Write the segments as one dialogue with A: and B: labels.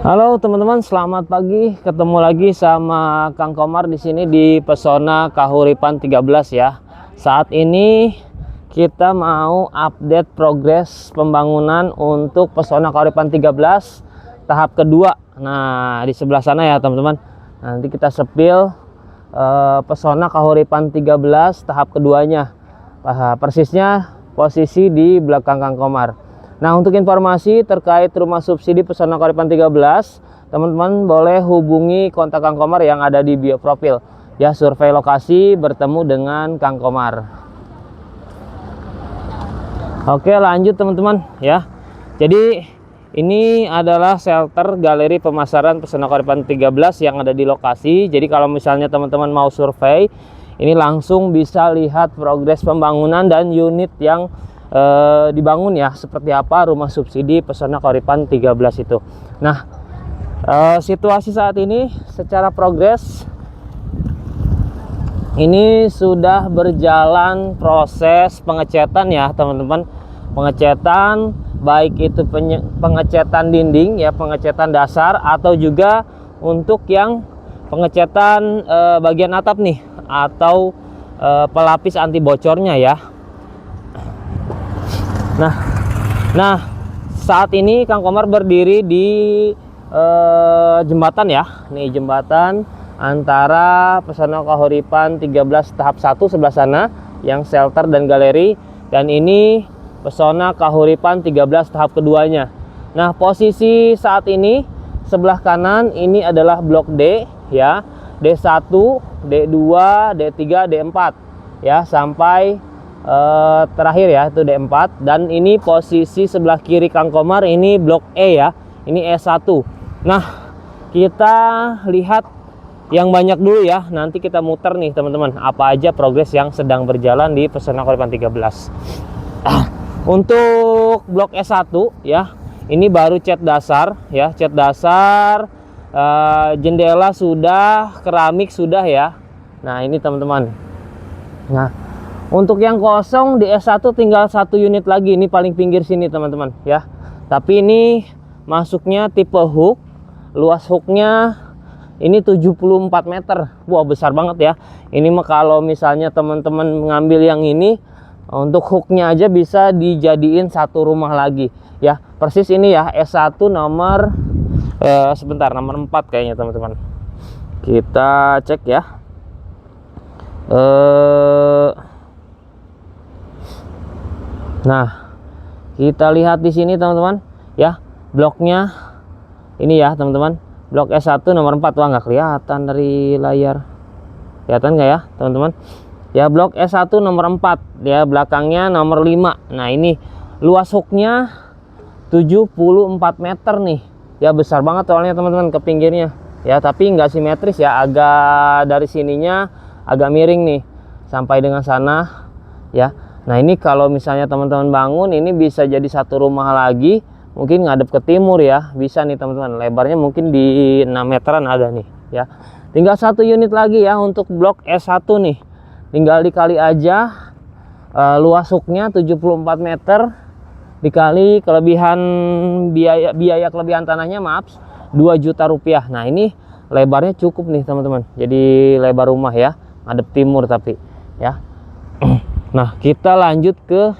A: Halo teman-teman, selamat pagi. Ketemu lagi sama Kang Komar di sini di Pesona Kahuripan 13 ya. Saat ini kita mau update progres pembangunan untuk Pesona Kahuripan 13 tahap kedua. Nah, di sebelah sana ya teman-teman. Nanti kita sepil Pesona Kahuripan 13 tahap keduanya. Persisnya posisi di belakang Kang Komar. Nah, untuk informasi terkait rumah subsidi Pesona Kahuripan 13, teman-teman boleh hubungi kontak Kang Komar yang ada di bio profil. Ya, survei lokasi bertemu dengan Kang Komar. Oke, lanjut teman-teman ya. Jadi ini adalah shelter galeri pemasaran Pesona Kahuripan 13 yang ada di lokasi. Jadi kalau misalnya teman-teman mau survei, ini langsung bisa lihat progres pembangunan dan unit yang dibangun ya, seperti apa rumah subsidi Pesona Kahuripan 13 itu. Nah, situasi saat ini secara progres ini sudah berjalan proses pengecatan ya teman-teman. Pengecatan baik itu pengecatan dinding ya, pengecatan dasar, atau juga untuk yang pengecatan bagian atap nih, atau pelapis anti bocornya ya. Nah, saat ini Kang Komar berdiri di jembatan ya. Nih jembatan antara Pesona Kahuripan 13 tahap 1 sebelah sana yang shelter dan galeri, dan ini Pesona Kahuripan 13 tahap keduanya. Nah, posisi saat ini sebelah kanan ini adalah blok D ya. D1, D2, D3, D4 ya, sampai terakhir ya itu D4. Dan ini posisi sebelah kiri Kang Komar ini blok E ya, ini E1. Nah, kita lihat yang banyak dulu ya, nanti kita muter nih teman-teman apa aja progres yang sedang berjalan di Pesona Kahuripan 13. Untuk blok E1 ya, ini baru cat dasar ya, cat dasar, jendela sudah, keramik sudah ya. Nah, ini teman-teman. Nah, untuk yang kosong di S1 tinggal 1 unit lagi, ini paling pinggir sini teman-teman ya. Tapi ini masuknya tipe hook, luas hooknya ini 74 meter. Wah, besar banget ya. Ini mah kalau misalnya teman-teman mengambil yang ini, untuk hooknya aja bisa dijadiin satu rumah lagi ya. Persis ini ya, S1 nomor sebentar, nomor 4 kayaknya teman-teman. Kita cek ya. Nah, kita lihat di sini teman-teman ya, bloknya ini ya teman-teman, blok S1 nomor 4. Wah, nggak kelihatan dari layar, kelihatan nggak ya teman-teman ya? Blok S1 nomor 4 ya, belakangnya nomor 5. Nah, ini luas hooknya 74 meter nih ya, besar banget soalnya teman-teman ke pinggirnya ya, tapi nggak simetris ya, agak dari sininya agak miring nih sampai dengan sana ya. Nah, ini kalau misalnya teman-teman bangun, ini bisa jadi satu rumah lagi, mungkin ngadep ke timur ya, bisa nih teman-teman. Lebarnya mungkin di 6 meteran ada nih ya. Tinggal 1 unit lagi ya untuk blok S1 nih, tinggal dikali aja. Luas hooknya 74 meter dikali kelebihan biaya kelebihan tanahnya, maaf, 2 juta rupiah. Nah, ini lebarnya cukup nih teman-teman, jadi lebar rumah ya, ngadep timur tapi ya. Nah, kita lanjut ke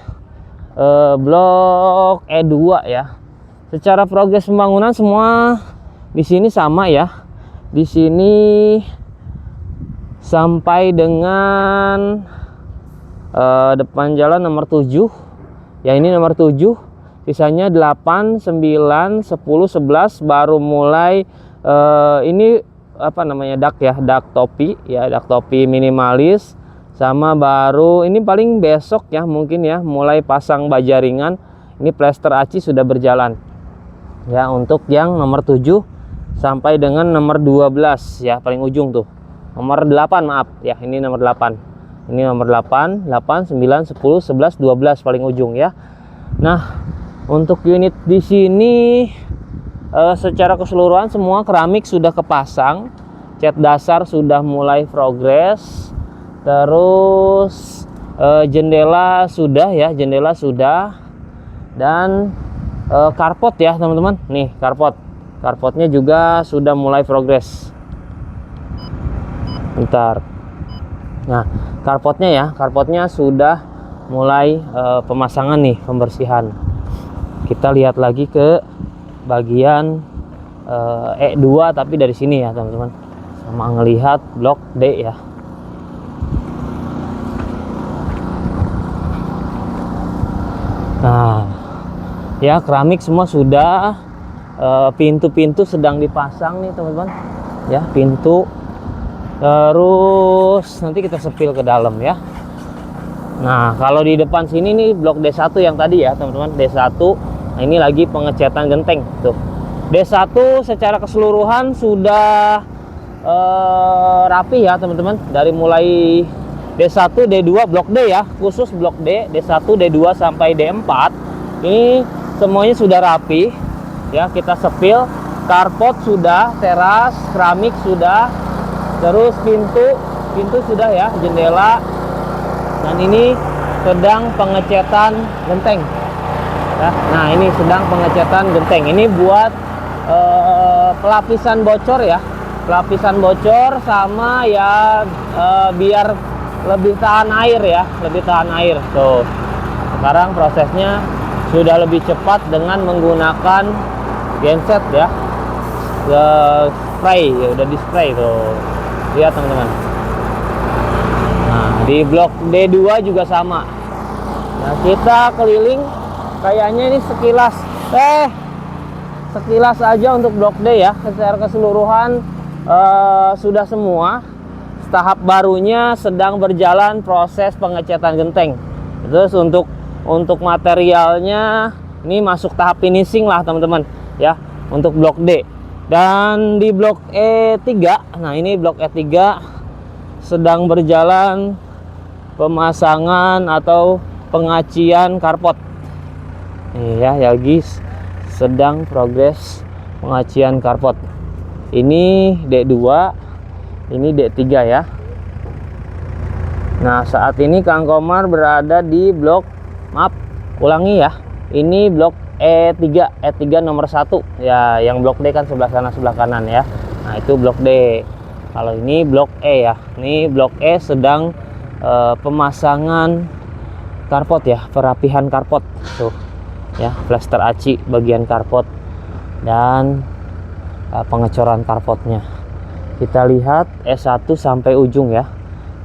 A: blok E2 ya. Secara progres pembangunan semua di sini sama ya. Di sini sampai dengan depan jalan nomor 7. Ya, ini nomor 7. Sisanya 8, 9, 10, 11 baru mulai ini apa namanya, dak ya, dak topi ya, dak topi minimalis. Sama baru ini paling besok ya mungkin ya, mulai pasang baja ringan. Ini plester aci sudah berjalan ya, untuk yang nomor 7 sampai dengan nomor 12 ya, paling ujung tuh. Nomor 8 maaf ya, ini nomor 8. Ini nomor 8, 8, 9, 10, 11, 12 paling ujung ya. Nah, untuk unit di sini secara keseluruhan semua keramik sudah kepasang, cat dasar sudah mulai progres. Terus jendela sudah ya, jendela sudah, dan Carport ya teman-teman. Nih carportnya juga sudah mulai progres. Bentar. Nah carportnya sudah mulai pemasangan nih, pembersihan. Kita lihat lagi ke bagian E2 tapi dari sini ya teman-teman, sama ngelihat blok D ya. Nah ya, keramik semua sudah, pintu-pintu sedang dipasang nih teman-teman ya, pintu. Terus nanti kita sepil ke dalam ya. Nah kalau di depan sini nih blok D1 yang tadi ya teman-teman, D1. Nah ini lagi pengecatan genteng tuh. D1 secara keseluruhan sudah rapi ya teman-teman, dari mulai D1, D2, blok D ya, khusus blok D, D1, D2 sampai D4 ini semuanya sudah rapi ya. Kita sepil, carport sudah, teras, keramik sudah, terus pintu sudah ya, jendela. Dan ini sedang pengecatan genteng ya. Nah ini sedang pengecatan genteng, ini buat pelapisan bocor ya, pelapisan bocor sama ya, biar lebih tahan air ya, lebih tahan air tuh. Sekarang prosesnya sudah lebih cepat dengan menggunakan genset ya, spray ya, udah di spray tuh, lihat teman-teman. Nah di blok D2 juga sama. Nah kita keliling, kayaknya ini sekilas aja untuk blok D ya. Secara keseluruhan sudah semua. Tahap barunya sedang berjalan proses pengecatan genteng. Terus untuk materialnya ini masuk tahap finishing lah teman-teman ya, untuk blok D. Dan di blok E3, nah ini blok E3 sedang berjalan pemasangan atau pengacian carport. Iya ya guys, sedang progres pengacian carport. Ini D2, ini D3 ya. Nah saat ini Kang Komar berada di blok, maaf ulangi ya, ini blok E3 nomor 1 ya. Yang blok D kan sebelah sana sebelah kanan ya. Nah itu blok D. Kalau ini blok E ya, ini blok E sedang pemasangan carport ya, perapihan carport tuh ya, plaster aci bagian carport dan pengecoran carportnya. Kita lihat S1 sampai ujung ya,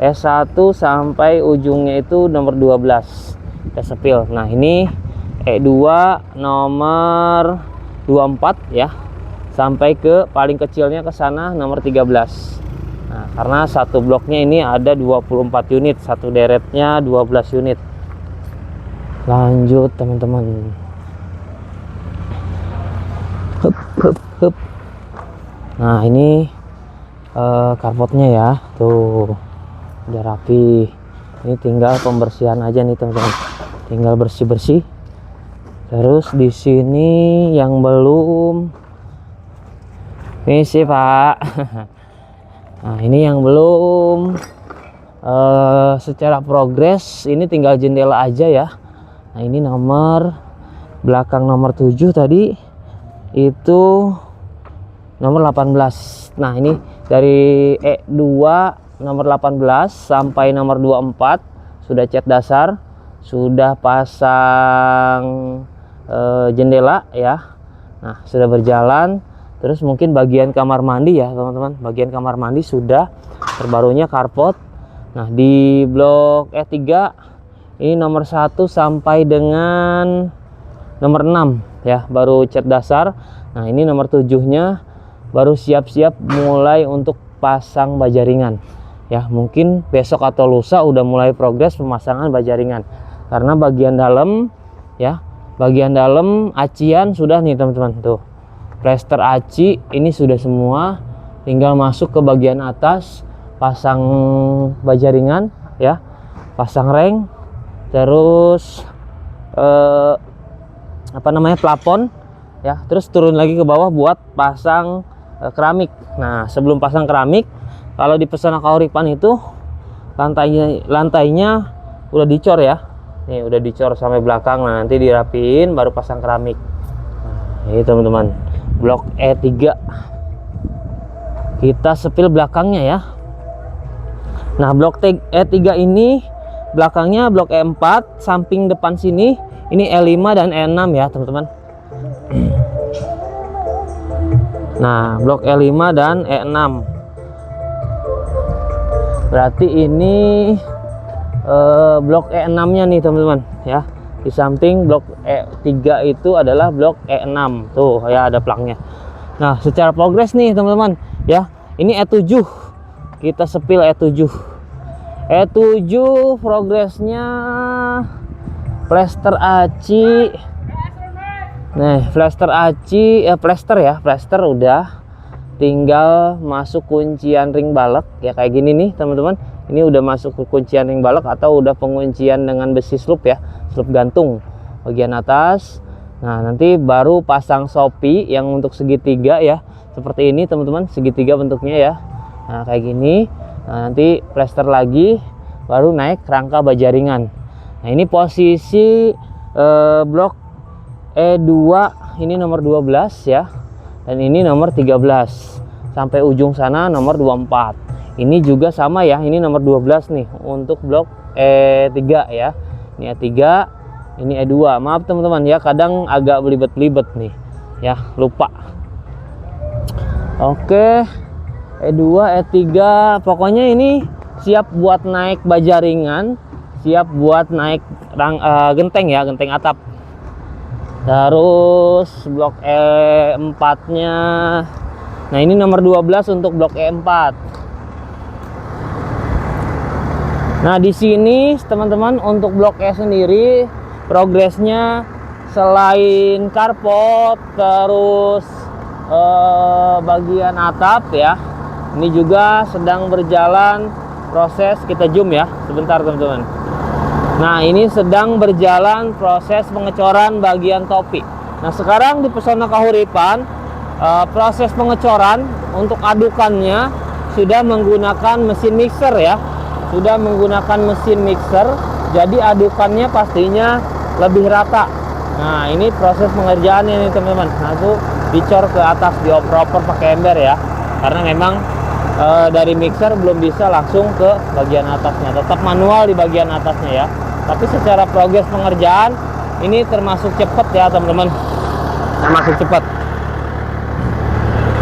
A: S1 sampai ujungnya itu nomor 12 kita sepil. Nah ini E2 nomor 24 ya, sampai ke paling kecilnya ke sana nomor 13. Nah, karena satu bloknya ini ada 24 unit, satu deretnya 12 unit. Lanjut teman-teman. Hup. Nah ini carportnya ya, tuh udah rapi. Ini tinggal pembersihan aja nih teman-teman, tinggal bersih-bersih. Terus di sini yang belum, ini sih Pak. Nah ini yang belum secara progres, ini tinggal jendela aja ya. Nah ini nomor belakang nomor 7 tadi itu nomor 18. Nah ini dari E2 nomor 18 sampai nomor 24 sudah cat dasar, sudah pasang jendela ya. Nah sudah berjalan. Terus mungkin bagian kamar mandi ya teman-teman, bagian kamar mandi sudah, terbarunya carport. Nah di blok E3 ini nomor 1 sampai dengan nomor 6 ya, baru cat dasar. Nah ini nomor 7-nya baru siap-siap mulai untuk pasang baja ringan ya. Mungkin besok atau lusa udah mulai progres pemasangan baja ringan, karena bagian dalam ya, bagian dalam acian sudah nih teman-teman tuh. Plaster aci ini sudah semua, tinggal masuk ke bagian atas, pasang baja ringan ya, pasang reng, terus plafon ya, terus turun lagi ke bawah buat pasang keramik. Nah sebelum pasang keramik, kalau di Pesona Kauripan itu lantainya udah dicor ya, nih udah dicor sampai belakang. Nah nanti dirapiin baru pasang keramik. Ini teman-teman, blok E3. Kita sepil belakangnya ya. Nah, blok E3 ini belakangnya blok E4, samping depan sini ini E5 dan E6 ya teman-teman. Nah, blok E5 dan E6. Berarti ini blok E6 nya nih teman-teman ya. Di samping blok E3 itu adalah blok E6. Tuh ya, ada plaknya. Nah, secara progres nih teman-teman ya. Ini E7. Kita sepil E7. E7 progresnya plaster aci. Nah, plaster aci plaster ya, plaster udah, tinggal masuk kuncian ring balek ya, kayak gini nih teman-teman. Ini udah masuk ke kuncian ring balek atau udah penguncian dengan besi sloop ya, sloop gantung bagian atas. Nah, nanti baru pasang sopi yang untuk segitiga ya, seperti ini teman-teman, segitiga bentuknya ya. Nah, kayak gini. Nah, nanti plaster lagi, baru naik rangka bajaringan. Nah, ini posisi blok E2, ini nomor 12 ya, dan ini nomor 13 sampai ujung sana nomor 24. Ini juga sama ya, ini nomor 12 nih untuk blok E3 ya. Ini E3, ini E2. Maaf teman-teman ya, kadang agak belibet-belibet nih ya, lupa. Oke, E2, E3, pokoknya ini siap buat naik bajaringan, siap buat naik genteng ya, genteng atap. Terus blok E4 nya, nah ini nomor 12 untuk blok E4. Nah, di sini teman-teman untuk blok E sendiri progresnya selain karpot, terus bagian atap ya, ini juga sedang berjalan proses, kita zoom ya sebentar teman-teman. Nah, ini sedang berjalan proses pengecoran bagian topi. Nah, sekarang di Pesona Kahuripan proses pengecoran untuk adukannya sudah menggunakan mesin mixer ya, sudah menggunakan mesin mixer, jadi adukannya pastinya lebih rata. Nah, ini proses pengerjaannya nih teman-teman. Nah, itu dicor ke atas, dioper-oper pakai ember ya, karena memang dari mixer belum bisa langsung ke bagian atasnya, tetap manual di bagian atasnya ya. Tapi secara progres pengerjaan ini termasuk cepat ya teman-teman, termasuk cepat,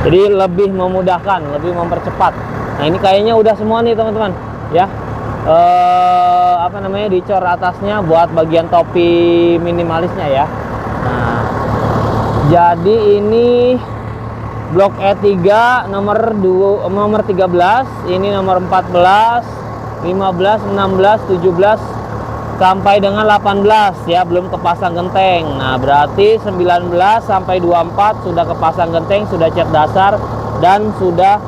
A: jadi lebih memudahkan, lebih mempercepat. Nah, ini kayaknya udah semua nih teman-teman ya, apa namanya, dicor atasnya buat bagian topi minimalisnya ya. Nah, jadi ini blok E3 nomor 13, ini nomor 14, 15, 16, 17 sampai dengan 18 ya, belum kepasang genteng. Nah, berarti 19 sampai 24 sudah kepasang genteng, sudah cat dasar dan sudah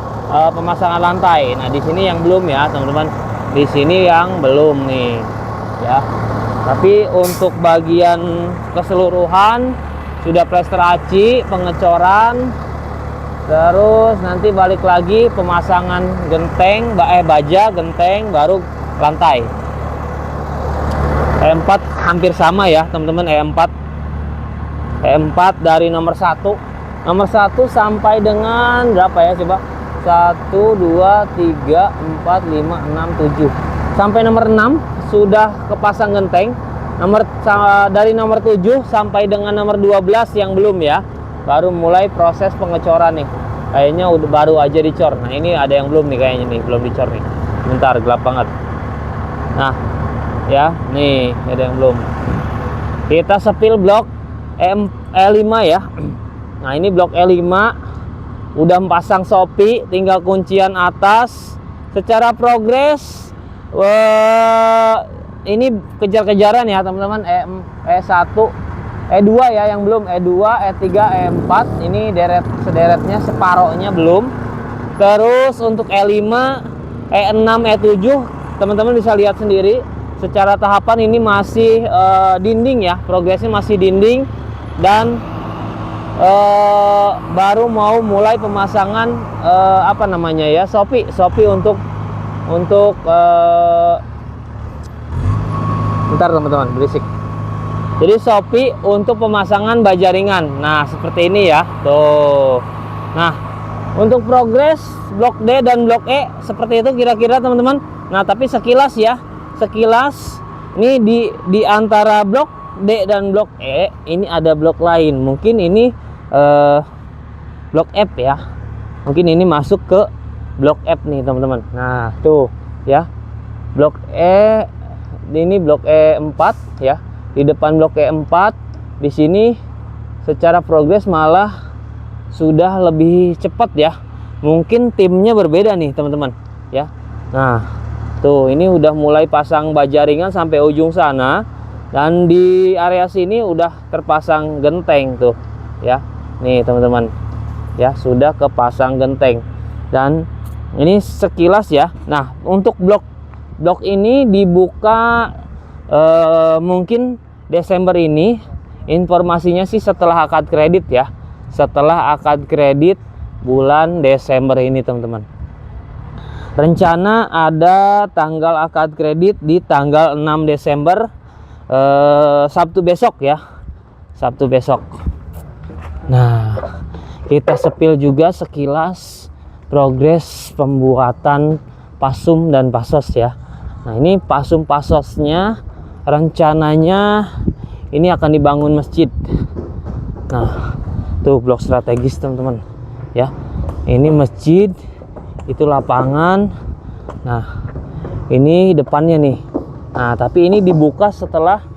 A: pemasangan lantai. Nah, di sini yang belum ya teman-teman, di sini yang belum nih ya. Tapi untuk bagian keseluruhan sudah plaster aci, pengecoran, terus nanti balik lagi pemasangan genteng, baja genteng, baru lantai. E4 hampir sama ya teman-teman. E4 dari nomor 1 sampai dengan berapa ya, coba, 1, 2, 3, 4, 5, 6, 7 sampai nomor 6 sudah kepasang genteng. Dari nomor 7 sampai dengan nomor 12 yang belum ya, baru mulai proses pengecoran nih. Kayaknya udah baru aja dicor. Nah, ini ada yang belum nih kayaknya nih, belum dicor nih. Bentar, gelap banget. Nah ya, nih ada yang belum. Kita sepil blok E5 ya. Nah, ini blok E5 udah pasang sopi, tinggal kuncian atas. Secara progres ini kejar-kejaran ya teman-teman. E1, E2 ya yang belum, E2, E3, E4 ini sederetnya, separohnya belum. Terus untuk E5, E6, E7 teman-teman bisa lihat sendiri. Secara tahapan ini masih dinding ya, progresnya masih dinding, dan baru mau mulai pemasangan apa namanya ya, sopi untuk bentar teman-teman, berisik. Jadi Shopee untuk pemasangan baja ringan. Nah, seperti ini ya. Tuh. Nah, untuk progres blok D dan blok E seperti itu kira-kira teman-teman. Nah, tapi sekilas ya. Sekilas ini di antara blok D dan blok E ini ada blok lain. Mungkin ini blok F ya. Mungkin ini masuk ke blok F nih, teman-teman. Nah, tuh ya. Blok E ini blok E4 ya. Di depan blok E4 di sini secara progres malah sudah lebih cepat ya. Mungkin timnya berbeda nih, teman-teman ya. Nah, tuh ini udah mulai pasang baja ringan sampai ujung sana, dan di area sini udah terpasang genteng tuh ya. Nih, teman-teman ya, sudah kepasang genteng. Dan ini sekilas ya. Nah, untuk blok ini dibuka mungkin Desember ini. Informasinya sih setelah akad kredit ya, setelah akad kredit bulan Desember ini, teman-teman. Rencana ada tanggal akad kredit di tanggal 6 Desember, Sabtu besok ya, Sabtu besok. Nah, kita sepil juga sekilas progres pembuatan pasum dan pasos ya. Nah, ini pasum pasosnya rencananya ini akan dibangun masjid. Nah, tuh blok strategis, teman-teman ya. Ini masjid, itu lapangan. Nah, ini depannya nih. Nah, tapi ini dibuka setelah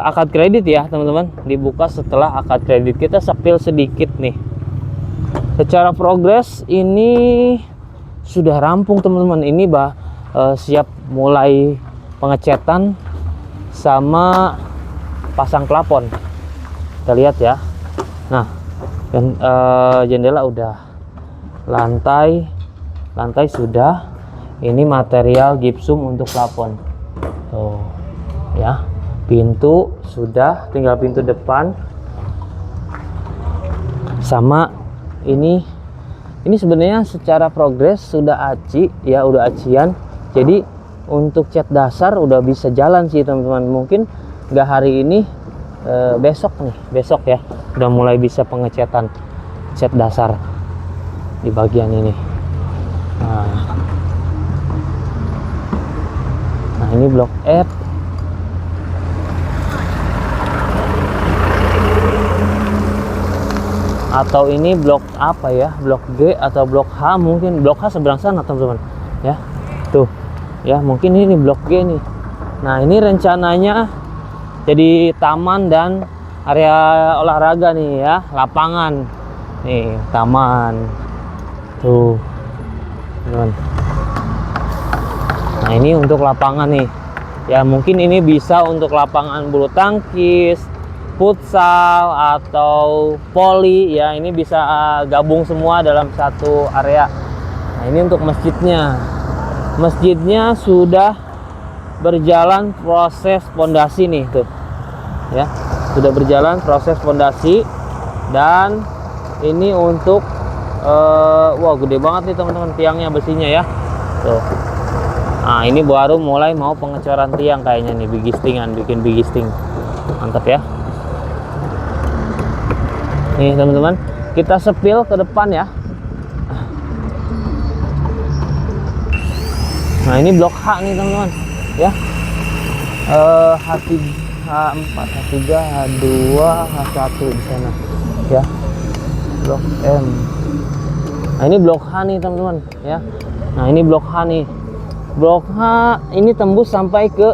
A: akad kredit ya, teman-teman. Dibuka setelah akad kredit. Kita sepil sedikit nih. Secara progres ini sudah rampung, teman-teman. Ini siap mulai pengecetan sama pasang plafon. Kita lihat ya. Nah, jendela udah, lantai sudah. Ini material gipsum untuk plafon. Tuh ya. Pintu sudah, tinggal pintu depan. Sama ini sebenarnya secara progres sudah aci ya, udah acian. Jadi untuk cat dasar udah bisa jalan sih, teman-teman. Mungkin nggak hari ini, besok ya udah mulai bisa pengecatan cat dasar di bagian ini. Nah, ini blok F. Atau ini blok apa ya, blok G atau blok H. Mungkin blok H seberang sana, teman-teman ya. Tuh ya, mungkin ini blok G nih. Nah, ini rencananya jadi taman dan area olahraga nih ya, lapangan nih, taman tuh, teman. Nah, ini untuk lapangan nih ya. Mungkin ini bisa untuk lapangan bulu tangkis, futsal, atau voli ya. Ini bisa gabung semua dalam satu area. Nah, ini untuk masjidnya. Masjidnya sudah berjalan proses fondasi nih tuh ya, sudah berjalan proses fondasi. Dan ini untuk wah, gede banget nih, teman-teman, tiangnya, besinya ya tuh. Nah, ini baru mulai mau pengecoran tiang kayaknya nih, bigistingan, bikin bigisting. Mantap ya. Nih, teman-teman, kita sepil ke depan ya. Nah, ini blok H nih, teman-teman ya. H3, H4, H3, H2, H1 di sana ya. Blok M. Nah, ini blok H nih, teman-teman ya. Nah, ini blok H nih. Blok H ini tembus sampai ke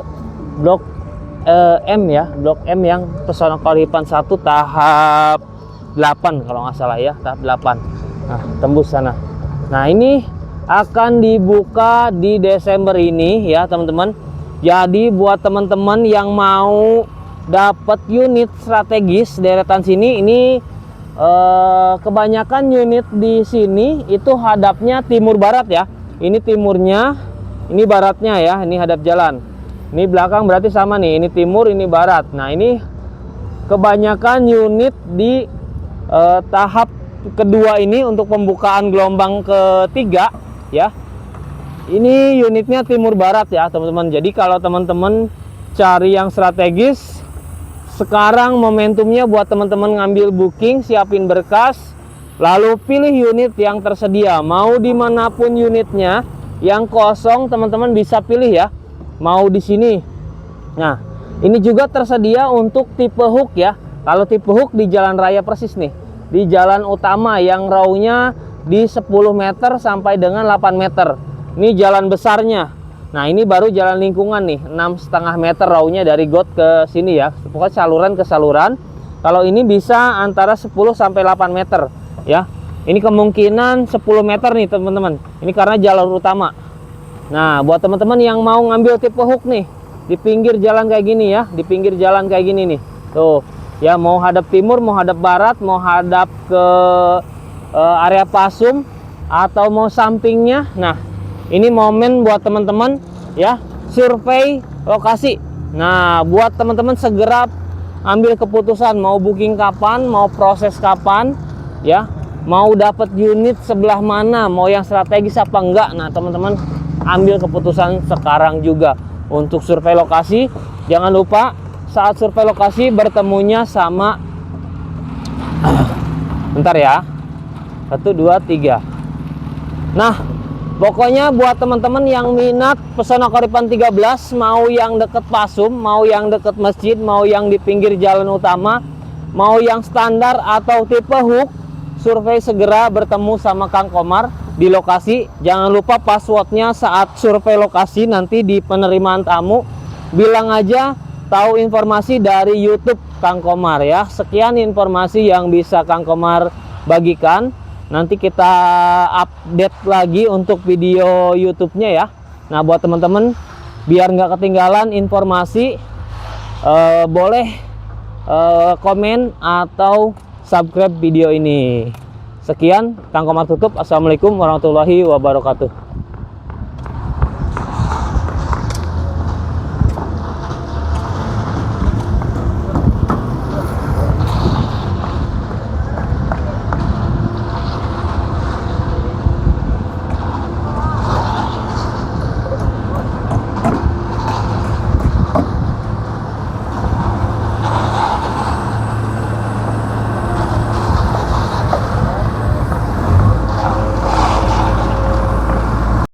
A: blok M ya. Blok M yang Pesona Kalipan 1 tahap 8 kalau nggak salah ya, tahap 8. Nah, tembus sana. Nah, ini akan dibuka di Desember ini ya, teman-teman. Jadi buat teman-teman yang mau dapat unit strategis deretan sini, ini kebanyakan unit di sini itu hadapnya timur barat ya. Ini timurnya, ini baratnya ya. Ini hadap jalan. Ini belakang berarti sama nih. Ini timur, ini barat. Nah, ini kebanyakan unit di tahap kedua ini untuk pembukaan gelombang ketiga ya. Ini unitnya timur barat ya, teman-teman. Jadi kalau teman-teman cari yang strategis, sekarang momentumnya buat teman-teman ngambil booking, siapin berkas, lalu pilih unit yang tersedia. Mau dimanapun unitnya, yang kosong teman-teman bisa pilih ya. Mau di sini. Nah, ini juga tersedia untuk tipe hook ya. Kalau tipe hook di jalan raya persis nih, di jalan utama yang raw-nya di 10 meter sampai dengan 8 meter. Ini jalan besarnya. Nah, ini baru jalan lingkungan nih, 6,5 meter raw-nya dari got ke sini ya. Pokoknya saluran ke saluran. Kalau ini bisa antara 10 sampai 8 meter ya. Ini kemungkinan 10 meter nih teman-teman. Ini karena jalur utama. Nah, buat teman-teman yang mau ngambil tipe hook nih, di pinggir jalan kayak gini ya, di pinggir jalan kayak gini nih. Tuh, ya mau hadap timur, mau hadap barat, mau hadap ke area Pasum atau mau sampingnya. Nah, ini momen buat teman-teman ya, survei lokasi. Nah, buat teman-teman segera ambil keputusan mau booking kapan, mau proses kapan ya, mau dapat unit sebelah mana, mau yang strategis apa enggak. Nah, teman-teman ambil keputusan sekarang juga untuk survei lokasi. Jangan lupa saat survei lokasi bertemunya sama bentar ya, 1, 2, 3. Nah, pokoknya buat teman-teman yang minat Pesona Koripan 13, mau yang deket Pasum, mau yang deket masjid, mau yang di pinggir jalan utama, mau yang standar atau tipe hook, survei segera bertemu sama Kang Komar di lokasi. Jangan lupa passwordnya saat survei lokasi nanti di penerimaan tamu. Bilang aja tahu informasi dari YouTube Kang Komar ya. Sekian informasi yang bisa Kang Komar bagikan. Nanti kita update lagi untuk video YouTube-nya ya. Nah, buat teman-teman biar nggak ketinggalan informasi, boleh komen atau subscribe video ini. Sekian, Kang Komar tutup. Assalamualaikum warahmatullahi wabarakatuh.